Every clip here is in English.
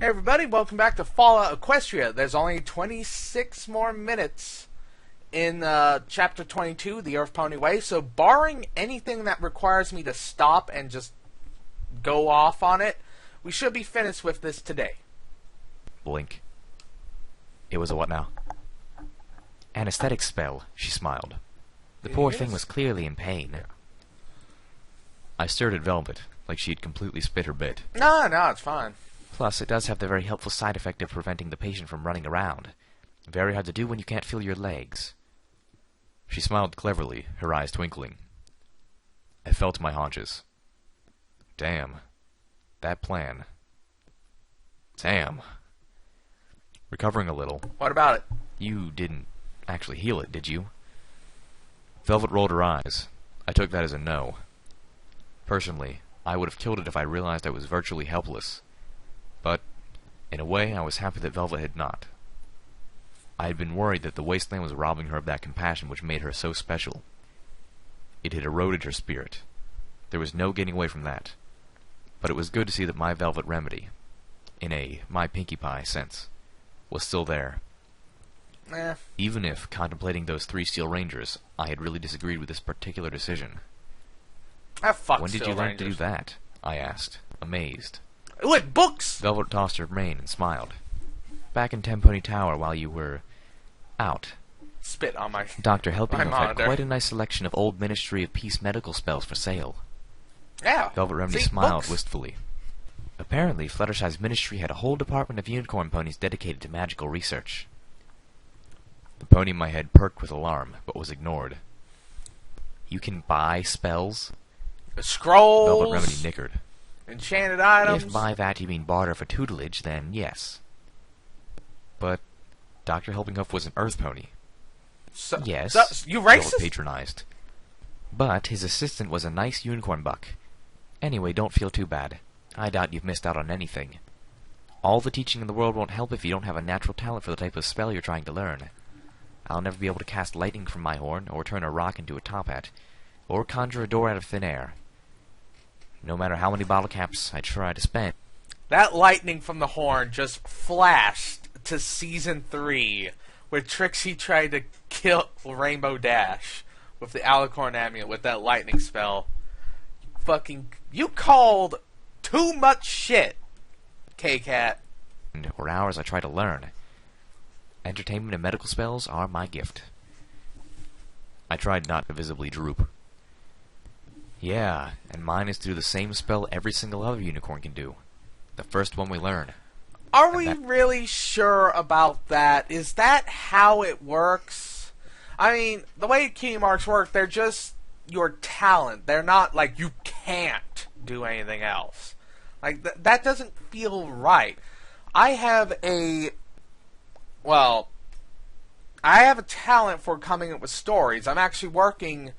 Hey everybody, welcome back to Fallout Equestria. There's only 26 more minutes in Chapter 22, the Earth Pony Way, so barring anything that requires me to stop and just go off on it, we should be finished with this today. Blink. It was a what now? Anesthetic spell, she smiled. The poor thing was clearly in pain. I stared at Velvet, like she'd completely spit her bit. No, it's fine. Plus, it does have the very helpful side effect of preventing the patient from running around. Very hard to do when you can't feel your legs. She smiled cleverly, her eyes twinkling. I felt my haunches. Damn. That plan. Damn. Recovering a little. What about it? You didn't actually heal it, did you? Velvet rolled her eyes. I took that as a no. Personally, I would have killed it if I realized I was virtually helpless. But, in a way, I was happy that Velvet had not. I had been worried that the wasteland was robbing her of that compassion which made her so special. It had eroded her spirit. There was no getting away from that. But it was good to see that my Velvet remedy, in a my Pinkie Pie sense, was still there. Even if, contemplating those 3 Steel Rangers, I had really disagreed with this particular decision. When did you learn to do that? I asked, amazed. With books! Velvet tossed her mane and smiled. Back in Tempony Tower while you were out. Spit on my Dr. Helpinghoff had monitor. quite a nice selection of old Ministry of Peace medical spells for sale. Yeah. Velvet Remedy smiled wistfully. Apparently, Fluttershy's ministry had a whole department of unicorn ponies dedicated to magical research. The pony in my head perked with alarm, but was ignored. You can buy spells? Scrolls! Velvet Remedy nickered. Enchanted items. If by that you mean barter for tutelage, then yes. But Dr. Helpinghoff was an Earth pony. Yes, you racist? Velvet patronized. But his assistant was a nice unicorn buck. Anyway, don't feel too bad. I doubt you've missed out on anything. All the teaching in the world won't help if you don't have a natural talent for the type of spell you're trying to learn. I'll never be able to cast lightning from my horn, or turn a rock into a top hat, or conjure a door out of thin air. No matter how many bottle caps I try to spend. That lightning from the horn just flashed to Season 3, where Trixie tried to kill Rainbow Dash with the Alicorn Amulet with that lightning spell. You called too much shit, K-Cat. For hours I try to learn. Entertainment and medical spells are my gift. I tried not to visibly droop. Yeah, and mine is to do the same spell every single other unicorn can do. The first one we learn. Are we really sure about that? Is that how it works? I mean, the way key marks work, they're just your talent. They're not like you can't do anything else. Like, that doesn't feel right. I have a talent for coming up with stories. I'm actually working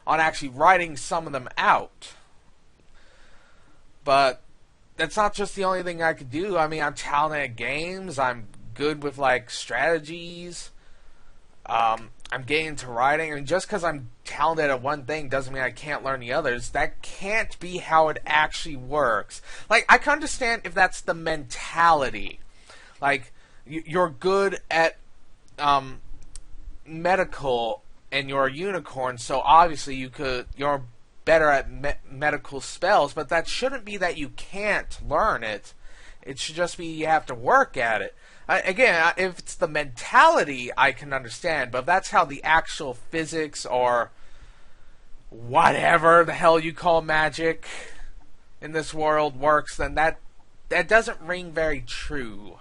on writing some of them out. But that's not just the only thing I could do. I mean, I'm talented at games. I'm good with, strategies. I'm getting into writing. I mean, just because I'm talented at one thing doesn't mean I can't learn the others. That can't be how it actually works. Like, I can understand if that's the mentality. Like, you're good at medical and you're a unicorn, so obviously you're better at medical spells, but that shouldn't be that you can't learn it. It should just be you have to work at it. Again, if it's the mentality, I can understand, but if that's how the actual physics or whatever the hell you call magic in this world works, then that doesn't ring very true.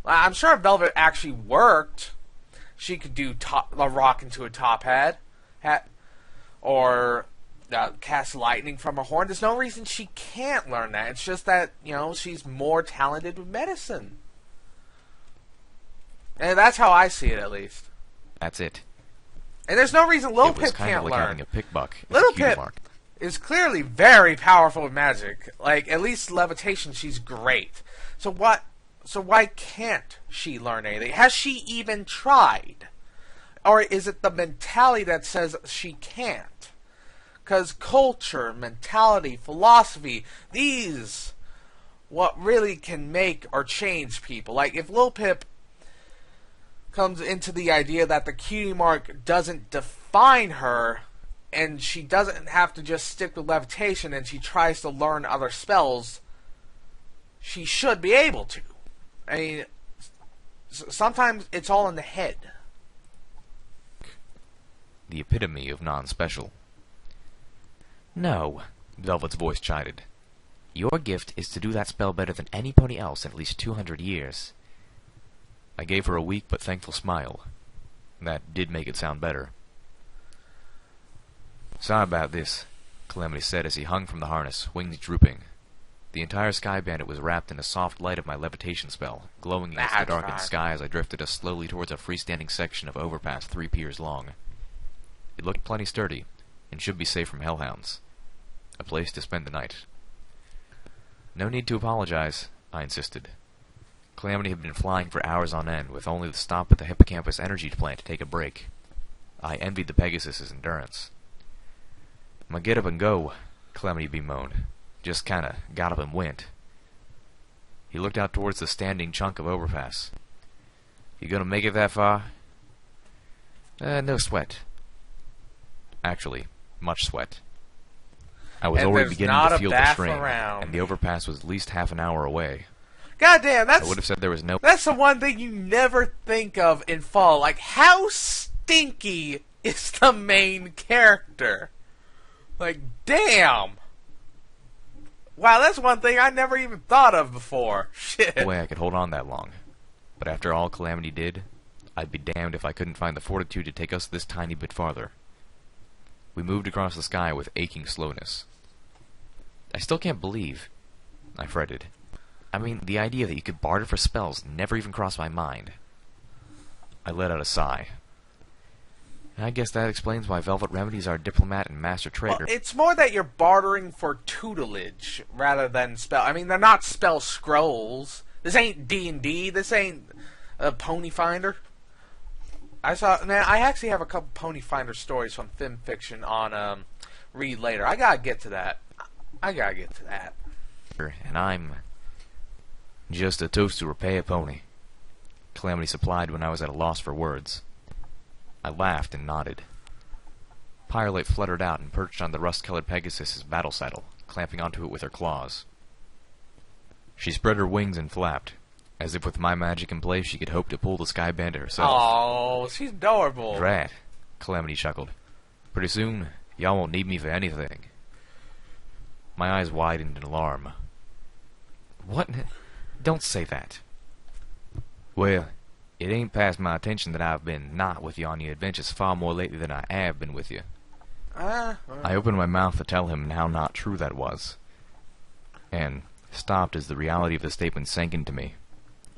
I'm sure if Velvet actually worked, she could do a rock into a top hat, or cast lightning from her horn. There's no reason she can't learn that. It's just that, she's more talented with medicine. And that's how I see it, at least. That's it. And there's no reason Lil Pip can't learn. Having a pickbuck. Little Pip is clearly very powerful with magic. Like, at least levitation, she's great. So why can't she learn anything? Has she even tried? Or is it the mentality that says she can't? Because culture, mentality, philosophy, these what really can make or change people. Like, if Lil Pip comes into the idea that the cutie mark doesn't define her, and she doesn't have to just stick with levitation, and she tries to learn other spells, she should be able to. I mean, sometimes it's all in the head. The epitome of non-special. No, Velvet's voice chided. Your gift is to do that spell better than any pony else in at least 200 years. I gave her a weak but thankful smile. That did make it sound better. Sorry about this, Calamity said as he hung from the harness, wings drooping. The entire Sky Bandit was wrapped in a soft light of my levitation spell, glowing against the darkened sky as I drifted us slowly towards a freestanding section of overpass 3 piers long. It looked plenty sturdy, and should be safe from hellhounds. A place to spend the night. No need to apologize, I insisted. Calamity had been flying for hours on end, with only the stop at the hippocampus energy plant to take a break. I envied the Pegasus's endurance. "I'ma get up and go," Calamity bemoaned. "Just kinda got up and went." He looked out towards the standing chunk of overpass. "You gonna make it that far?" No sweat. Actually, much sweat. I was already beginning to feel the strain, and the overpass was at least half an hour away. Goddamn, I would have said there was no... That's the one thing you never think of in Fall. Like, how stinky is the main character? Like, damn. Wow, that's one thing I never even thought of before. Shit. No way I could hold on that long. But after all Calamity did, I'd be damned if I couldn't find the fortitude to take us this tiny bit farther. We moved across the sky with aching slowness. I still can't believe, I fretted. I mean, the idea that you could barter for spells never even crossed my mind. I let out a sigh. I guess that explains why Velvet Remedies are a diplomat and master trader. Well, it's more that you're bartering for tutelage rather than spell. I mean, they're not spell scrolls. This ain't D&D. This ain't a Pony Finder. Man, I actually have a couple Pony Finder stories from Film Fiction on Read later. I gotta get to that. And I'm just a toast to repay a pony, Calamity supplied when I was at a loss for words. I laughed and nodded. Pyrolite fluttered out and perched on the rust-colored Pegasus's battle saddle, clamping onto it with her claws. She spread her wings and flapped, as if with my magic in place she could hope to pull the Sky Bandit herself. Oh, she's adorable. Drat, Calamity chuckled. Pretty soon, y'all won't need me for anything. My eyes widened in alarm. What? Don't say that. Well, it ain't past my attention that I've been not with you on your adventures far more lately than I have been with you. I opened my mouth to tell him how not true that was, and stopped as the reality of the statement sank into me.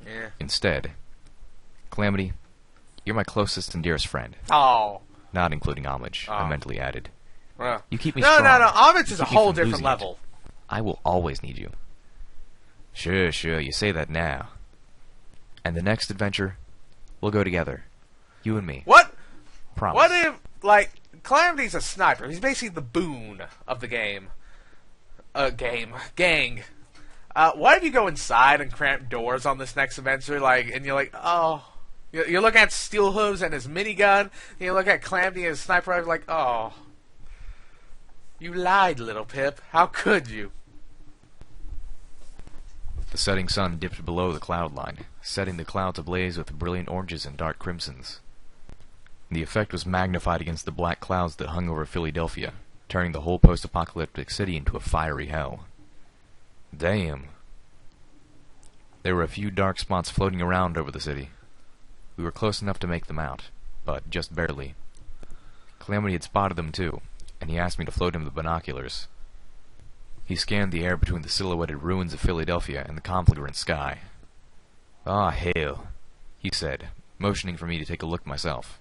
Yeah. Instead, Calamity, you're my closest and dearest friend. Oh. Not including homage, I mentally added. Well, you keep me strong. No, homage is a whole different level. I will always need you. Sure, you say that now. And the next adventure, we'll go together. You and me. What? Promise. What if, like, Calamity's a sniper. He's basically the Boone of the game. Gang. What if you go inside and cramp doors on this next adventure, like, and you're like, oh... You look at Steel Hooves and his minigun, and you look at Calamity and his sniper rifle, like, oh... You lied, little Pip. How could you? The setting sun dipped below the cloud line, setting the clouds ablaze with brilliant oranges and dark crimsons. The effect was magnified against the black clouds that hung over Philadelphia, turning the whole post-apocalyptic city into a fiery hell. Damn. There were a few dark spots floating around over the city. We were close enough to make them out, but just barely. Calamity had spotted them too, and he asked me to float him the binoculars. He scanned the air between the silhouetted ruins of Philadelphia and the conflagrant sky. "Ah, hell," he said, motioning for me to take a look myself.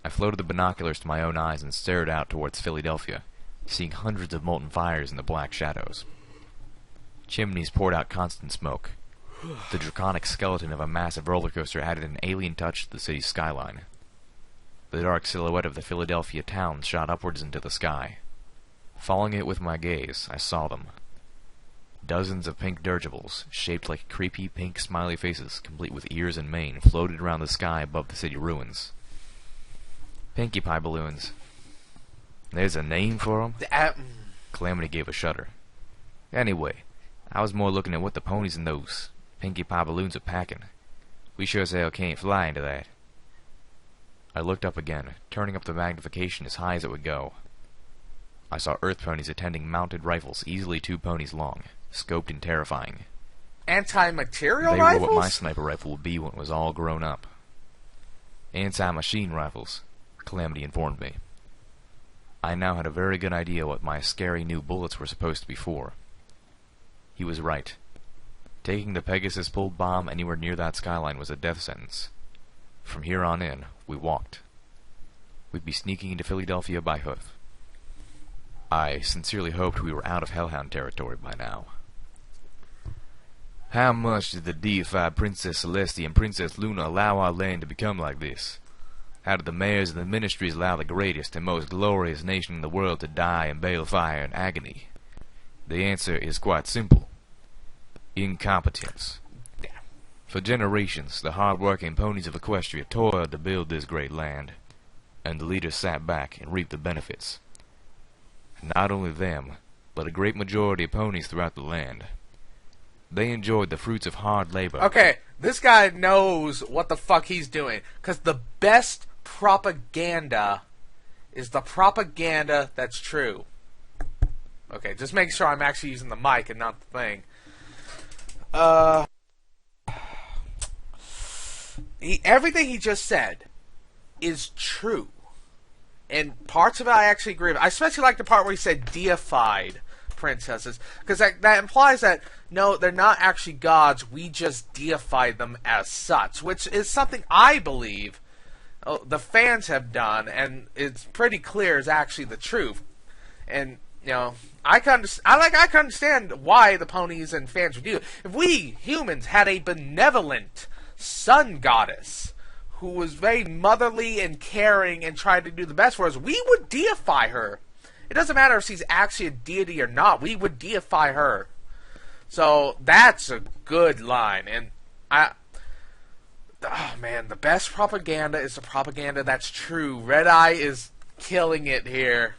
I floated the binoculars to my own eyes and stared out towards Philadelphia, seeing hundreds of molten fires in the black shadows. Chimneys poured out constant smoke. The draconic skeleton of a massive roller coaster added an alien touch to the city's skyline. The dark silhouette of the Philadelphia town shot upwards into the sky. Following it with my gaze, I saw them. Dozens of pink dirigibles, shaped like creepy pink smiley faces, complete with ears and mane, floated around the sky above the city ruins. Pinkie Pie balloons. There's a name for 'em? Calamity gave a shudder. Anyway, I was more looking at what the ponies in those Pinkie Pie balloons are packing. We sure as hell can't fly into that. I looked up again, turning up the magnification as high as it would go. I saw earth ponies attending mounted rifles, easily 2 ponies long, scoped and terrifying. Anti-material They rifles? were what my sniper rifle would be when it was all grown up. Anti-machine rifles, Calamity informed me. I now had a very good idea what my scary new bullets were supposed to be for. He was right. Taking the Pegasus-pulled bomb anywhere near that skyline was a death sentence. From here on in, we walked. We'd be sneaking into Philadelphia by hoof. I sincerely hoped we were out of Hellhound territory by now. How much did the deified Princess Celestia and Princess Luna allow our land to become like this? How did the mayors and the ministries allow the greatest and most glorious nation in the world to die in balefire and agony? The answer is quite simple. Incompetence. For generations, the hard-working ponies of Equestria toiled to build this great land, and the leaders sat back and reaped the benefits. Not only them, but a great majority of ponies throughout the land. They enjoyed the fruits of hard labor. Okay, this guy knows what the fuck he's doing, because the best propaganda is the propaganda that's true. Okay, just make sure I'm actually using the mic and not the thing. Everything he just said is true. And parts of it I actually agree with. I especially like the part where he said deified princesses. Because that implies that, no, they're not actually gods. We just deified them as such. Which is something I believe the fans have done. And it's pretty clear is actually the truth. And, you know, I can understand why the ponies and fans would do it. If we humans had a benevolent sun goddess who was very motherly and caring and tried to do the best for us, we would deify her. It doesn't matter if she's actually a deity or not. We would deify her. So that's a good line. And oh man, the best propaganda is the propaganda that's true. Red Eye is killing it here.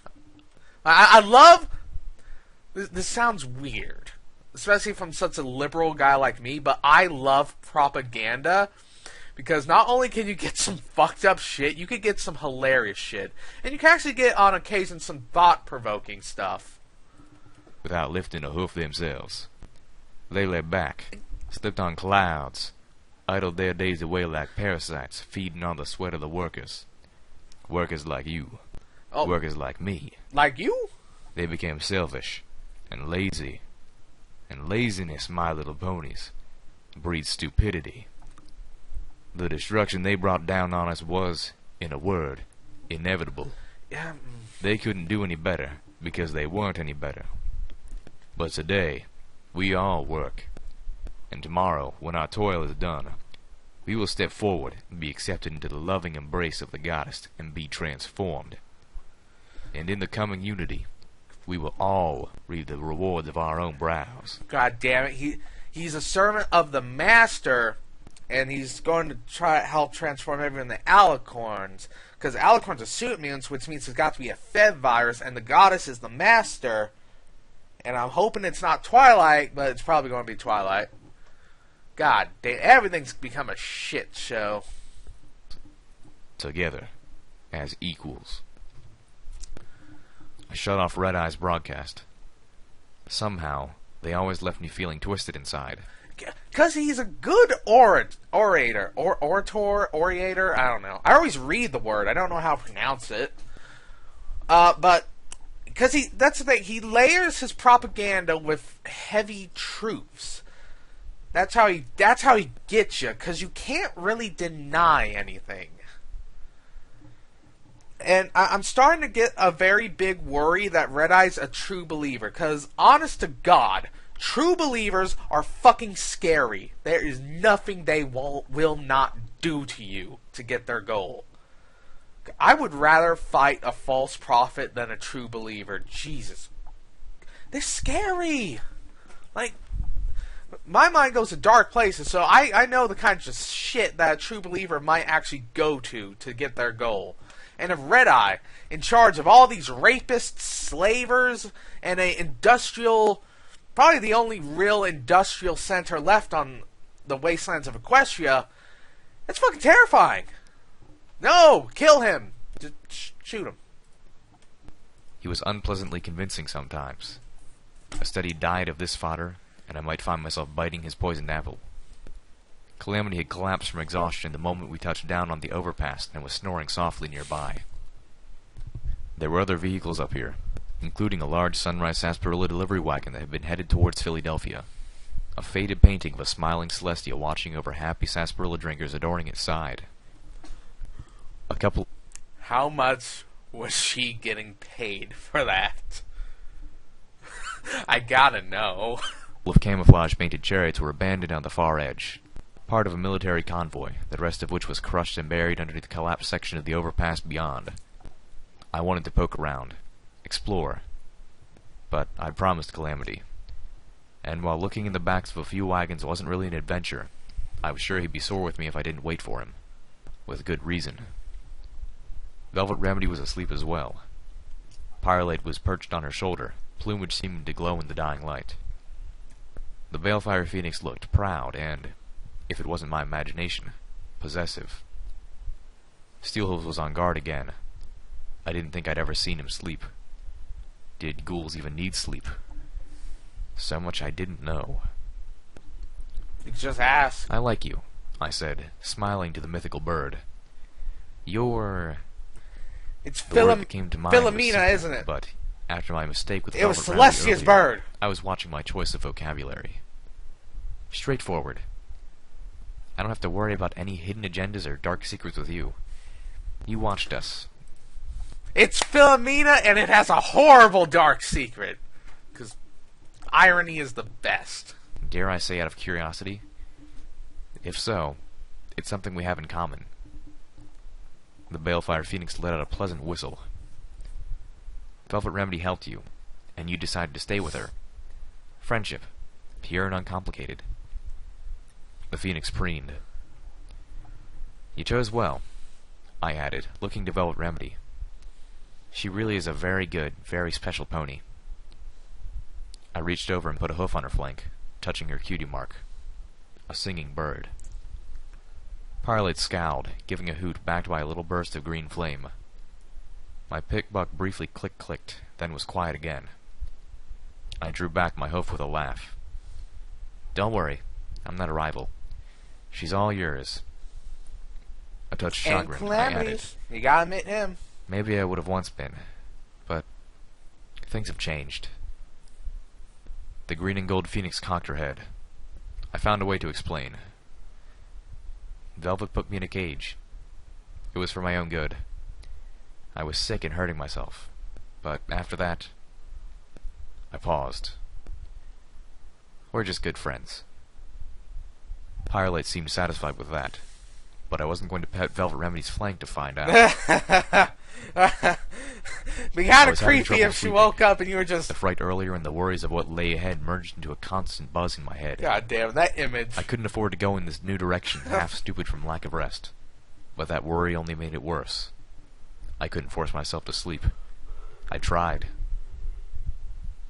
I love... This sounds weird, especially from such a liberal guy like me, but I love propaganda because not only can you get some fucked up shit, you can get some hilarious shit. And you can actually get, on occasion, some thought-provoking stuff. Without lifting a hoof themselves. They lay back, slipped on clouds, idled their days away like parasites, feeding on the sweat of the workers. Workers like you. Oh. Workers like me. Like you? They became selfish and lazy. And laziness, my little ponies, breeds stupidity. The destruction they brought down on us was, in a word, inevitable. Yeah. They couldn't do any better, because they weren't any better. But today, we all work. And tomorrow, when our toil is done, we will step forward and be accepted into the loving embrace of the goddess and be transformed. And in the coming unity, we will all reap the rewards of our own brows. God damn it, he's a servant of the master, and he's going to try to help transform everyone into alicorns, because alicorns are suit mutants, which means it's got to be a fed virus, and the goddess is the master, and I'm hoping it's not Twilight, but it's probably going to be Twilight. God damn, everything's become a shit show. Together, as equals. I shut off Red Eye's broadcast. Somehow, they always left me feeling twisted inside. Because he's a good orator, I don't know. I always read the word, I don't know how to pronounce it. But, because that's the thing, he layers his propaganda with heavy truths. That's how he gets you, because you can't really deny anything. And I'm starting to get a very big worry that Red Eye's a true believer. Because, honest to God, true believers are fucking scary. There is nothing they will not do to you to get their goal. I would rather fight a false prophet than a true believer. Jesus. They're scary. Like, my mind goes to dark places, so I know the kinds of shit that a true believer might actually go to get their goal. And if Red Eye, in charge of all these rapists, slavers, and a industrial, probably the only real industrial center left on the wastelands of Equestria, that's fucking terrifying. No, kill him. Just shoot him. He was unpleasantly convincing sometimes. A steady diet of this fodder, and I might find myself biting his poisoned apple. Calamity had collapsed from exhaustion the moment we touched down on the overpass and was snoring softly nearby. There were other vehicles up here, including a large Sunrise Sarsaparilla delivery wagon that had been headed towards Philadelphia. A faded painting of a smiling Celestia watching over happy sarsaparilla drinkers adorning its side. How much was she getting paid for that? I gotta know. Of camouflage-painted chariots were abandoned on the far edge, part of a military convoy, the rest of which was crushed and buried under the collapsed section of the overpass beyond. I wanted to poke around, explore, but I'd promised Calamity. And while looking in the backs of a few wagons wasn't really an adventure, I was sure he'd be sore with me if I didn't wait for him. With good reason. Velvet Remedy was asleep as well. Pyrelate was perched on her shoulder, plumage seeming to glow in the dying light. The Balefire Phoenix looked proud and, if it wasn't my imagination, possessive. Steelhooves was on guard again. I didn't think I'd ever seen him sleep. Did ghouls even need sleep? So much I didn't know. You just ask. I like you, I said, smiling to the mythical bird. You're... It's the word that came to mind was Philomena, simple, isn't it? But after my mistake with It was Velvet Remedy Celestia's earlier, bird. I was watching my choice of vocabulary. Straightforward. I don't have to worry about any hidden agendas or dark secrets with you. You watched us. It's Philomena, and it has a horrible dark secret. Because irony is the best. Dare I say out of curiosity? If so, it's something we have in common. The Balefire Phoenix let out a pleasant whistle. Velvet Remedy helped you, and you decided to stay with her. Friendship. Pure and uncomplicated. The Phoenix preened. You chose well, I added, looking to Velvet Remedy. She really is a very good, very special pony. I reached over and put a hoof on her flank, touching her cutie mark. A singing bird. Pyrelate scowled, giving a hoot backed by a little burst of green flame. My pickbuck briefly clicked, then was quiet again. I drew back my hoof with a laugh. Don't worry, I'm not a rival. She's all yours. A touch chagrin, I added. You gotta admit him. Maybe I would have once been, but things have changed. The green and gold phoenix cocked her head. I found a way to explain. Velvet put me in a cage. It was for my own good. I was sick and hurting myself, but after that, I paused. We're just good friends. Pyrelate seemed satisfied with that, but I wasn't going to pet Velvet Remedy's flank to find out. Be kind of creepy if she woke up and you were just... The fright earlier and the worries of what lay ahead merged into a constant buzz in my head. God damn, that image. I couldn't afford to go in this new direction, half stupid from lack of rest. But that worry only made it worse. I couldn't force myself to sleep. I tried.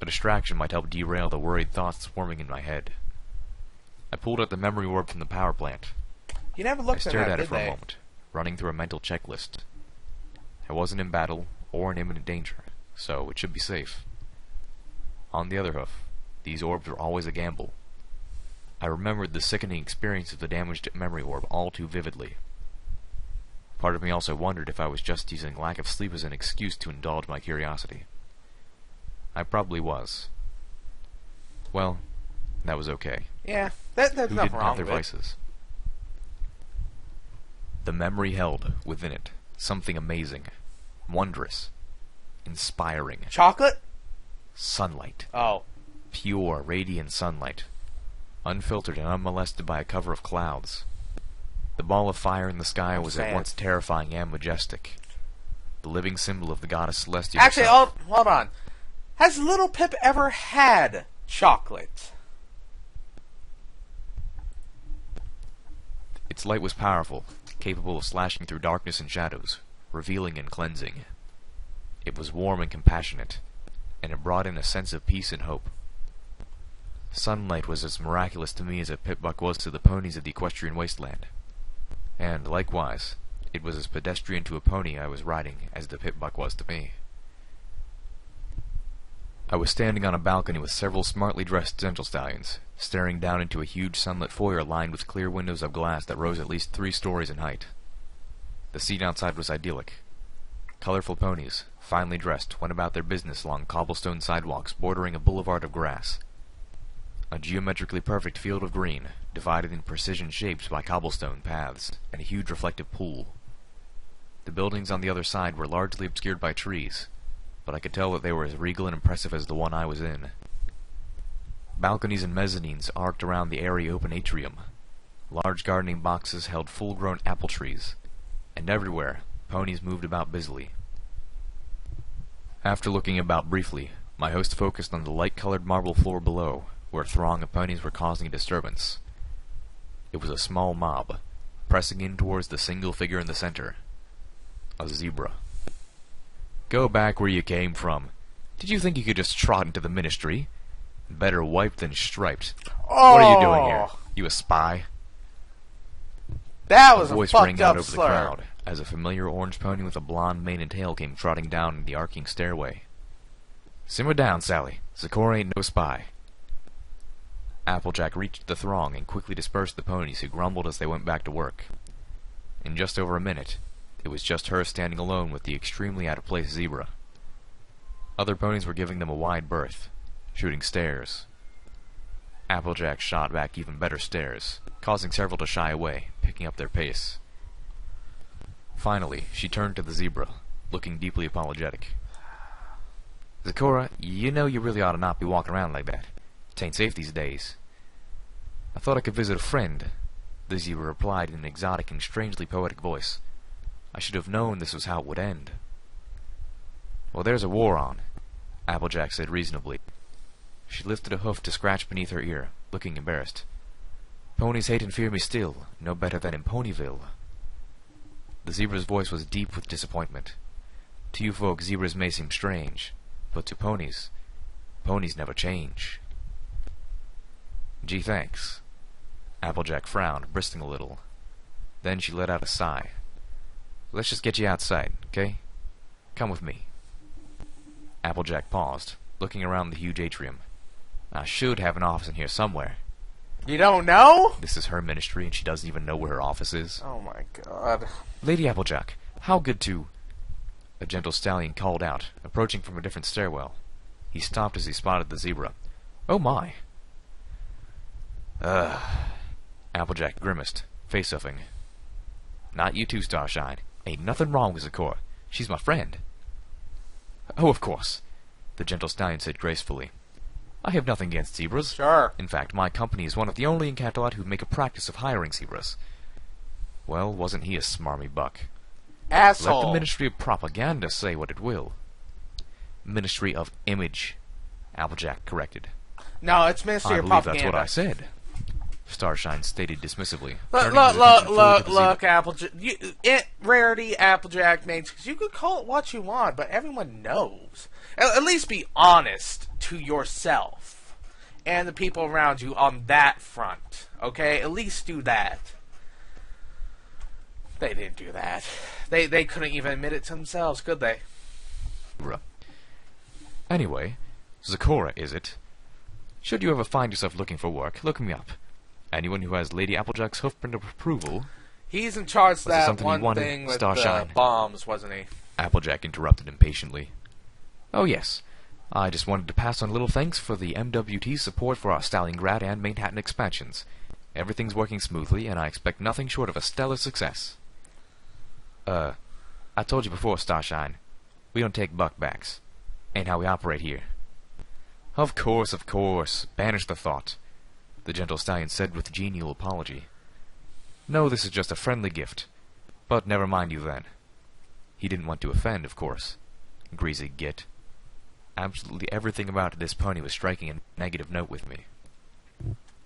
A distraction might help derail the worried thoughts swarming in my head. I pulled out the memory orb from the power plant. You never looked I at stared that, at it did for they? a moment, running through a mental checklist. I wasn't in battle or in imminent danger, so it should be safe. On the other hoof, these orbs were always a gamble. I remembered the sickening experience of the damaged memory orb all too vividly. Part of me also wondered if I was just using lack of sleep as an excuse to indulge my curiosity. I probably was. Well, that was okay. Yeah, there's Who nothing didn't wrong have their with it. vices? The memory held, within it, something amazing, wondrous, inspiring. Chocolate? Sunlight. Oh. Pure, radiant sunlight. Unfiltered and unmolested by a cover of clouds. The ball of fire in the sky was at once terrifying and majestic. The living symbol of the goddess Celestia Actually, herself. hold on. Has Little Pip ever had chocolate? light was powerful, capable of slashing through darkness and shadows, revealing and cleansing. It was warm and compassionate, and it brought in a sense of peace and hope. Sunlight was as miraculous to me as a pitbuck was to the ponies of the equestrian wasteland. And, likewise, it was as pedestrian to a pony I was riding as the pitbuck was to me. I was standing on a balcony with several smartly dressed gentle stallions, staring down into a huge sunlit foyer lined with clear windows of glass that rose at least 3 stories in height. The scene outside was idyllic. Colorful ponies, finely dressed, went about their business along cobblestone sidewalks bordering a boulevard of grass. A geometrically perfect field of green, divided in precision shapes by cobblestone paths, and a huge reflective pool. The buildings on the other side were largely obscured by trees, but I could tell that they were as regal and impressive as the one I was in. Balconies and mezzanines arced around the airy open atrium. Large gardening boxes held full-grown apple trees, and everywhere ponies moved about busily. After looking about briefly, my host focused on the light-colored marble floor below, where a throng of ponies were causing a disturbance. It was a small mob, pressing in towards the single figure in the center. A zebra. Go back where you came from. Did you think you could just trot into the ministry? Better wiped than striped. Oh! What are you doing here? You a spy? That was A voice fucked rang out up over the slur. crowd as a familiar orange pony with a blonde mane and tail came trotting down the arcing stairway. Simmer down, Sally. Zakora ain't no spy. Applejack reached the throng and quickly dispersed the ponies, who grumbled as they went back to work. In just over a minute, it was just her standing alone with the extremely out-of-place zebra. Other ponies were giving them a wide berth, shooting stares. Applejack shot back even better stares, causing several to shy away, picking up their pace. Finally, she turned to the zebra, looking deeply apologetic. Zakora, you know you really ought to not be walking around like that. Tain't safe these days. I thought I could visit a friend, the zebra replied in an exotic and strangely poetic voice. I should have known this was how it would end. Well, there's a war on, Applejack said reasonably. She lifted a hoof to scratch beneath her ear, looking embarrassed. Ponies hate and fear me still, no better than in Ponyville. The zebra's voice was deep with disappointment. To you folk, zebras may seem strange, but to ponies never change. Gee, thanks. Applejack frowned, bristling a little. Then she let out a sigh. Let's just get you outside, okay? Come with me. Applejack paused, looking around the huge atrium. I should have an office in here somewhere. You don't know? This is her ministry, and she doesn't even know where her office is. Oh my god. Lady Applejack, how good to... A gentle stallion called out, approaching from a different stairwell. He stopped as he spotted the zebra. Oh my. Applejack grimaced, face-huffing. Not you too, Starshine. Ain't nothing wrong with Zakora. She's my friend. Oh, of course, the gentle stallion said gracefully. I have nothing against zebras. Sure. In fact, my company is one of the only in Catalot who make a practice of hiring zebras. Well, wasn't he a smarmy buck? Asshole. Let the Ministry of Propaganda say what it will. Ministry of Image, Applejack corrected. No, it's Ministry I of believe Propaganda. that's what I said, Starshine stated dismissively. Look, Applejack. Rarity, Applejack names, because you could call it what you want, but everyone knows. At least be honest to yourself and the people around you on that front, okay? At least do that. They didn't do that. They couldn't even admit it to themselves, could they? Anyway, Zakora, is it? Should you ever find yourself looking for work, look me up. Anyone who has Lady Applejack's hoofprint of approval... He's in charge of that one wanted, thing with Starshine? the bombs, wasn't he? Applejack interrupted impatiently. Oh yes, I just wanted to pass on a little thanks for the MWT's support for our Stalingrad and Manhattan expansions. Everything's working smoothly, and I expect nothing short of a stellar success. I told you before, Starshine, we don't take buckbacks. Ain't how we operate here. Of course, banish the thought, the gentle stallion said with genial apology. No, this is just a friendly gift, but never mind you then. He didn't want to offend, of course. Greasy git. Absolutely everything about this pony was striking a negative note with me.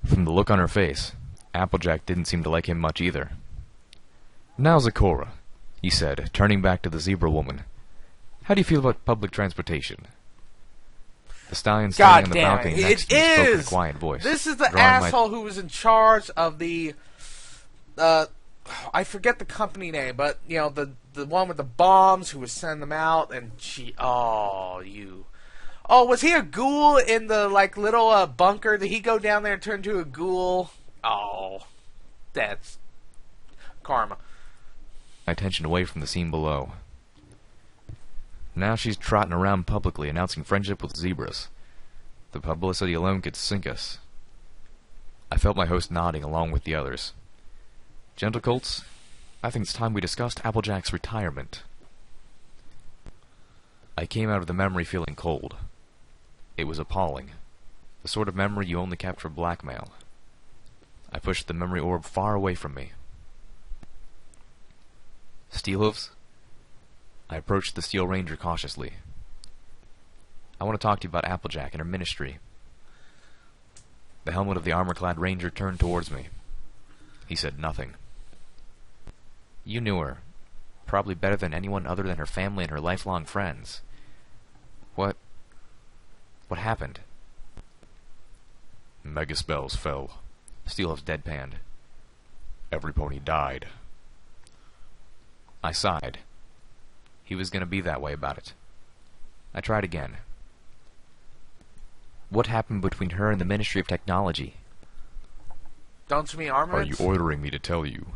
From the look on her face, Applejack didn't seem to like him much either. "Now, Zakora," he said, turning back to the zebra woman. "How do you feel about public transportation?" The stallion standing on the balcony next to me spoke in a quiet voice. This is the asshole who was in charge of the, I forget the company name, but, you know, the one with the bombs who was sending them out, and oh, was he a ghoul in the, like, little, bunker? Did he go down there and turn into a ghoul? Oh, that's karma. My attention away from the scene below. Now she's trotting around publicly announcing friendship with zebras. The publicity alone could sink us. I felt my host nodding along with the others. "Gentle Colts, I think it's time we discussed Applejack's retirement." I came out of the memory feeling cold. It was appalling. The sort of memory you only kept for blackmail. I pushed the memory orb far away from me. "Steelhooves?" I approached the Steel Ranger cautiously. "I want to talk to you about Applejack and her ministry." The helmet of the armor-clad ranger turned towards me. He said nothing. "You knew her. Probably better than anyone other than her family and her lifelong friends. What happened?" "Mega spells fell." Steelhooves deadpanned. "Every pony died." I sighed. He was going to be that way about it. I tried again. "What happened between her and the Ministry of Technology?" "Don't you mean armaments?" "Are you ordering me to tell you?"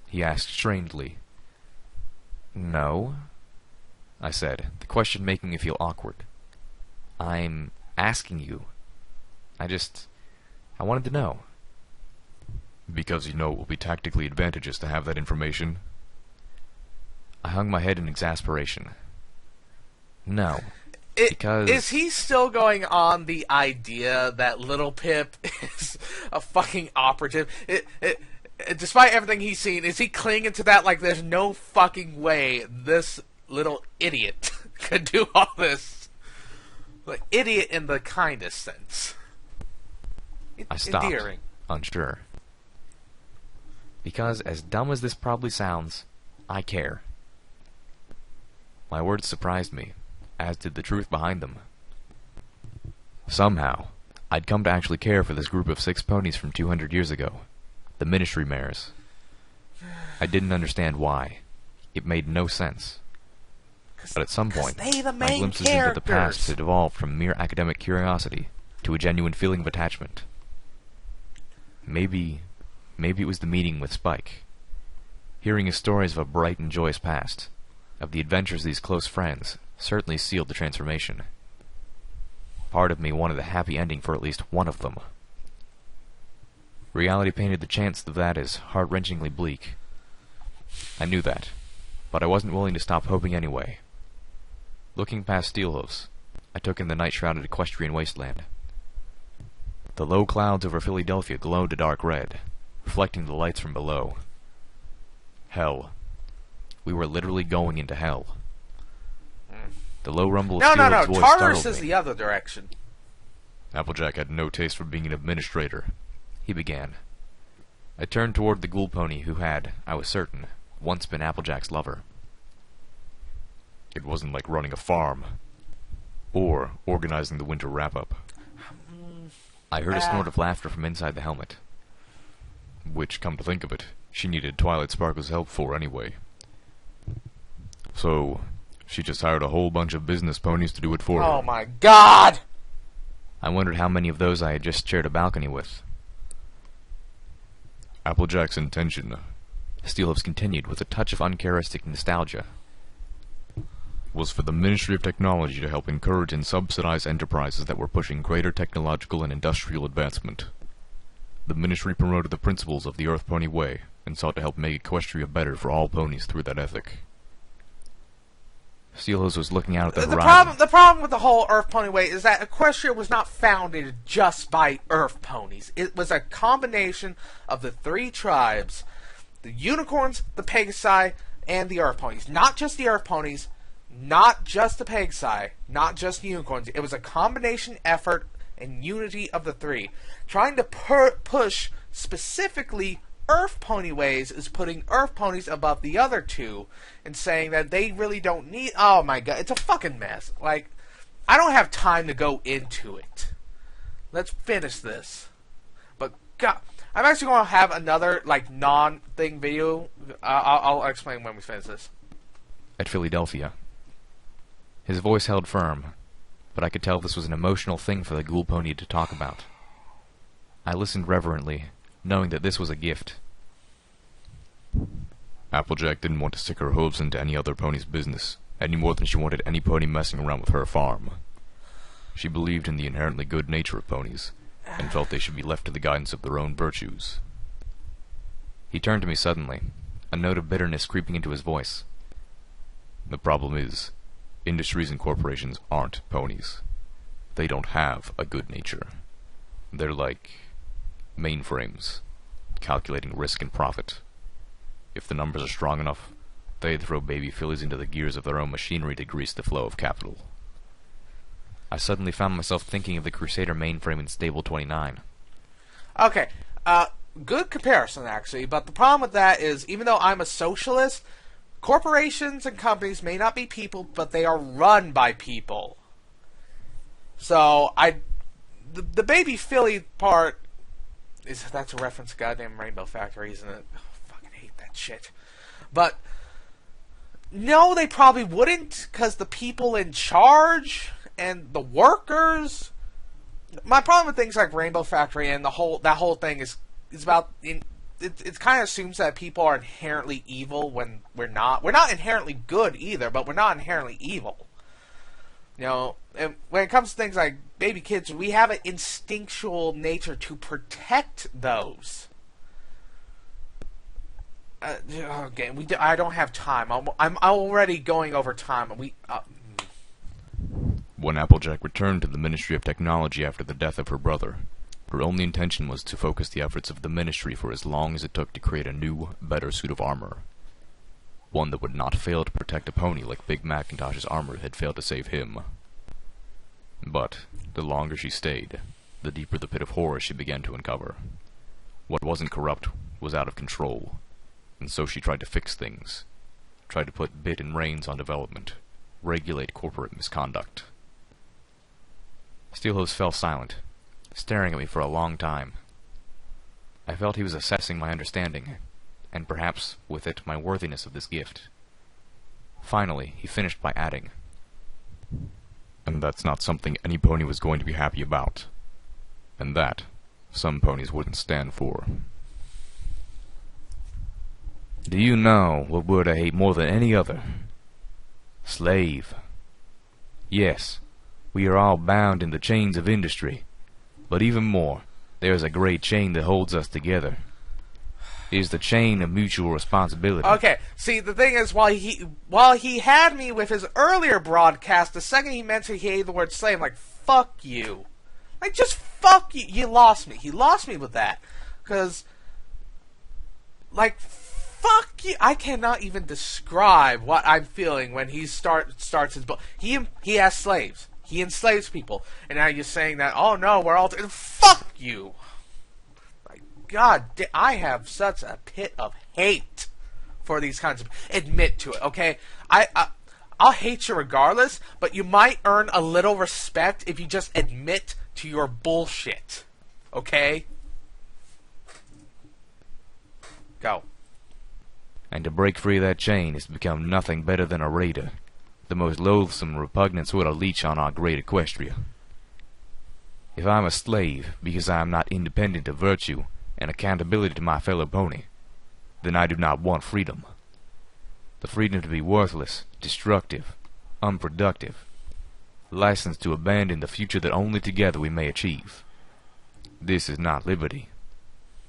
he asked strangely. "No," I said, the question making me feel awkward. "I'm asking you. I wanted to know." "Because you know it will be tactically advantageous to have that information?" I hung my head in exasperation. "No, because..." Is he still going on the idea that Little Pip is a fucking operative? Despite everything he's seen, is he clinging to that like there's no fucking way this little idiot could do all this? Like, idiot in the kindest sense. I stopped, endearing. Unsure. Because, as dumb as this probably sounds, I care. My words surprised me, as did the truth behind them. Somehow, I'd come to actually care for this group of 6 ponies from 200 years ago, the Ministry mares. I didn't understand why. It made no sense. But at some point, my glimpses into the past had evolved from mere academic curiosity to a genuine feeling of attachment. Maybe it was the meeting with Spike. Hearing his stories of a bright and joyous past, of the adventures of these close friends, certainly sealed the transformation. Part of me wanted a happy ending for at least one of them. Reality painted the chance of that as heart-wrenchingly bleak. I knew that, but I wasn't willing to stop hoping anyway. Looking past Steelhooves, I took in the night-shrouded equestrian wasteland. The low clouds over Philadelphia glowed a dark red, reflecting the lights from below. Hell. We were literally going into hell. The low rumble of Steelhooves' voice startled me. Tartarus is the other direction. Applejack had no taste for being an administrator, he began. I turned toward the ghoul pony who had, I was certain, once been Applejack's lover. It wasn't like running a farm, or organizing the winter wrap-up. I heard a snort of laughter from inside the helmet. Which, come to think of it, she needed Twilight Sparkle's help for anyway. So, she just hired a whole bunch of business ponies to do it for her. Oh my god! I wondered how many of those I had just shared a balcony with. Applejack's intention, Steelhooves continued with a touch of uncharacteristic nostalgia, was for the Ministry of Technology to help encourage and subsidize enterprises that were pushing greater technological and industrial advancement. The Ministry promoted the principles of the Earth Pony Way and sought to help make Equestria better for all ponies through that ethic. Steelhooves was looking out at the horizon. The problem with the whole Earth Pony Way is that Equestria was not founded just by Earth ponies. It was a combination of the 3 tribes, the unicorns, the Pegasi, and the Earth ponies. Not just the Earth ponies, not just the Pegasi, not just the unicorns. It was a combination effort and unity of the 3, trying to push specifically Earth Pony ways is putting Earth Ponies above the other two and saying that they really don't need... Oh my god, it's a fucking mess. Like, I don't have time to go into it. Let's finish this. But, god... I'm actually going to have another, like, non-thing video. I'll explain when we finish this. At Philadelphia. His voice held firm, but I could tell this was an emotional thing for the ghoul pony to talk about. I listened reverently, knowing that this was a gift. Applejack didn't want to stick her hooves into any other pony's business, any more than she wanted any pony messing around with her farm. She believed in the inherently good nature of ponies, and felt they should be left to the guidance of their own virtues. He turned to me suddenly, a note of bitterness creeping into his voice. The problem is, industries and corporations aren't ponies. They don't have a good nature. They're like mainframes, calculating risk and profit. If the numbers are strong enough, they throw baby fillies into the gears of their own machinery to grease the flow of capital. I suddenly found myself thinking of the Crusader mainframe in Stable 29. Okay, good comparison, actually, but the problem with that is, even though I'm a socialist, corporations and companies may not be people, but they are run by people. So, the baby filly part, that's a reference to goddamn Rainbow Factory, isn't it? Oh, I fucking hate that shit. But, no, they probably wouldn't, because the people in charge... and the workers. My problem with things like Rainbow Factory and that whole thing is about it kind of assumes that people are inherently evil when we're not. We're not inherently good either, but we're not inherently evil. You know, and when it comes to things like baby kids, we have an instinctual nature to protect those. Okay, I don't have time. I'm already going over time. When Applejack returned to the Ministry of Technology after the death of her brother, her only intention was to focus the efforts of the Ministry for as long as it took to create a new, better suit of armor. One that would not fail to protect a pony like Big Macintosh's armor had failed to save him. But, the longer she stayed, the deeper the pit of horror she began to uncover. What wasn't corrupt was out of control, and so she tried to fix things, tried to put bit and reins on development, regulate corporate misconduct. Steelhose fell silent, staring at me for a long time. I felt he was assessing my understanding, and perhaps, with it, my worthiness of this gift. Finally, he finished by adding, "And that's not something any pony was going to be happy about. And that, some ponies wouldn't stand for." Do you know what word I hate more than any other? Slave. Yes, we are all bound in the chains of industry, but even more, there is a great chain that holds us together. It is the chain of mutual responsibility. Okay, see, the thing is, while he had me with his earlier broadcast, the second he mentioned he hated the word slave, I'm like, fuck you. Like, just fuck you. You lost me. He lost me with that. Because, like, fuck you. I cannot even describe what I'm feeling when he starts his book. He has slaves. He enslaves people. And now you're saying that, oh no, we're all... Fuck you! My God, I have such a pit of hate for these kinds of... Admit to it, okay? I'll hate you regardless, but you might earn a little respect if you just admit to your bullshit. Okay? Go. And to break free of that chain is to become nothing better than a raider, the most loathsome and repugnant sort of leech on our great Equestria. If I'm a slave because I am not independent of virtue and accountability to my fellow pony, then I do not want freedom. The freedom to be worthless, destructive, unproductive, licensed to abandon the future that only together we may achieve. This is not liberty.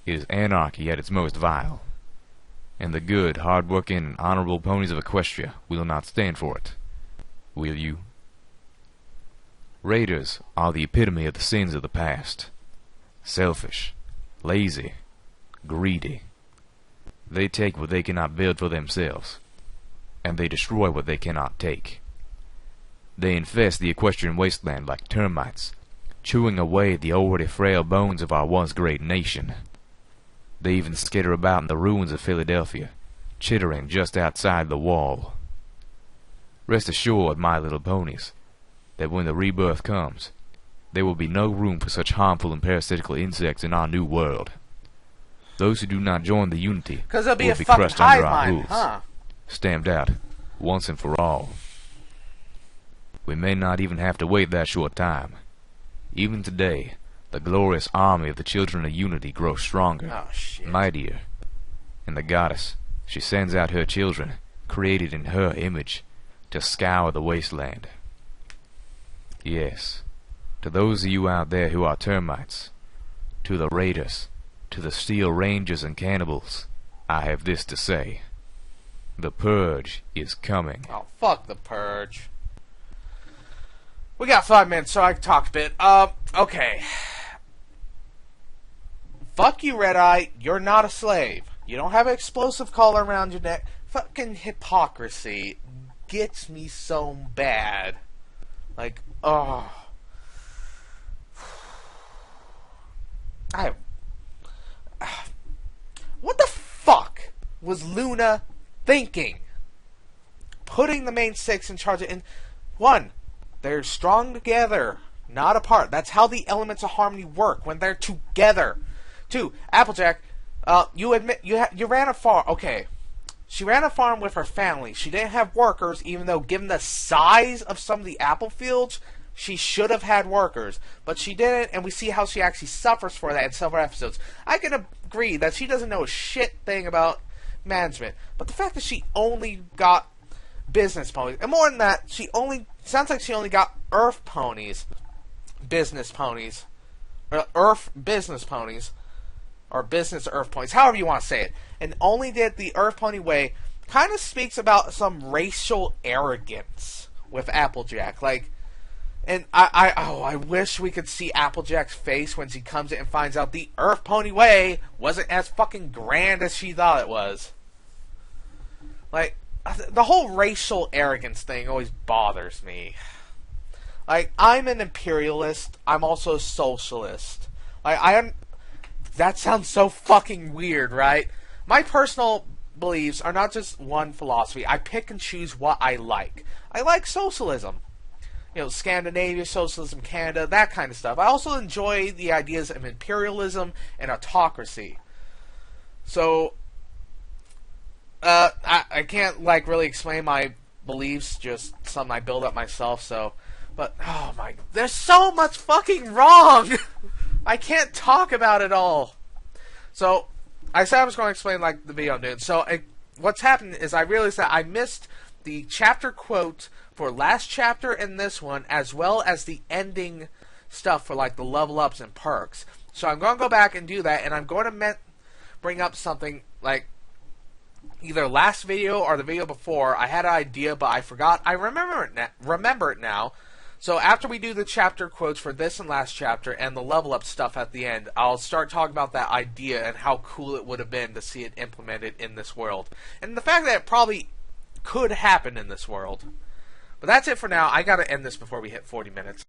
It is anarchy at its most vile. And the good, hard-working, and honorable ponies of Equestria will not stand for it. Will you? Raiders are the epitome of the sins of the past. Selfish, lazy, greedy. They take what they cannot build for themselves, and they destroy what they cannot take. They infest the equestrian wasteland like termites, chewing away the already frail bones of our once great nation. They even skitter about in the ruins of Philadelphia, chittering just outside the wall. Rest assured, my little ponies, that when the rebirth comes, there will be no room for such harmful and parasitical insects in our new world. Those who do not join the Unity will be crushed under our hooves, stamped out, once and for all. We may not even have to wait that short time. Even today, the glorious army of the children of Unity grows stronger, mightier, and the goddess, she sends out her children, created in her image, to scour the wasteland. Yes, to those of you out there who are termites, to the raiders, to the steel rangers and cannibals, I have this to say. The Purge is coming. Oh, fuck the Purge. We got 5 minutes, so I can talk a bit. Okay. Fuck you, Red Eye. You're not a slave. You don't have an explosive collar around your neck. Fucking hypocrisy gets me so bad. Like, oh. What the fuck was Luna thinking? Putting the main 6 in charge of... One, they're strong together, not apart. That's how the elements of harmony work, when they're together. 2, Applejack, you admit you ran a farm. Okay, she ran a farm with her family. She didn't have workers, even though given the size of some of the apple fields, she should have had workers. But she didn't, and we see how she actually suffers for that in several episodes. I can agree that she doesn't know a shit thing about management, but the fact that she only got business ponies, and more than that, sounds like she only got Earth ponies, business ponies, or Earth business ponies, or business Earth ponies, however you want to say it, and only did the Earth pony way, kind of speaks about some racial arrogance with Applejack. Like, and I wish we could see Applejack's face when she comes in and finds out the Earth pony way wasn't as fucking grand as she thought it was. Like, the whole racial arrogance thing always bothers me. Like, I'm an imperialist. I'm also a socialist. Like, that sounds so fucking weird, right? My personal beliefs are not just one philosophy. I pick and choose what I like. I like socialism. You know, Scandinavia, socialism, Canada, that kind of stuff. I also enjoy the ideas of imperialism and autocracy. So, I can't, like, really explain my beliefs, just something I build up myself, so... But, oh my... There's so much fucking wrong! I can't talk about it all! So, I said I was going to explain, like, the video I'm doing. So, what's happened is I realized that I missed the chapter quote for last chapter and this one, as well as the ending stuff for, like, the level ups and perks. So I'm going to go back and do that, and I'm going to bring up something, like, either last video or the video before. I had an idea, but I forgot. I remember it now. So after we do the chapter quotes for this and last chapter and the level up stuff at the end, I'll start talking about that idea and how cool it would have been to see it implemented in this world. And the fact that it probably could happen in this world. But that's it for now. I gotta end this before we hit 40 minutes.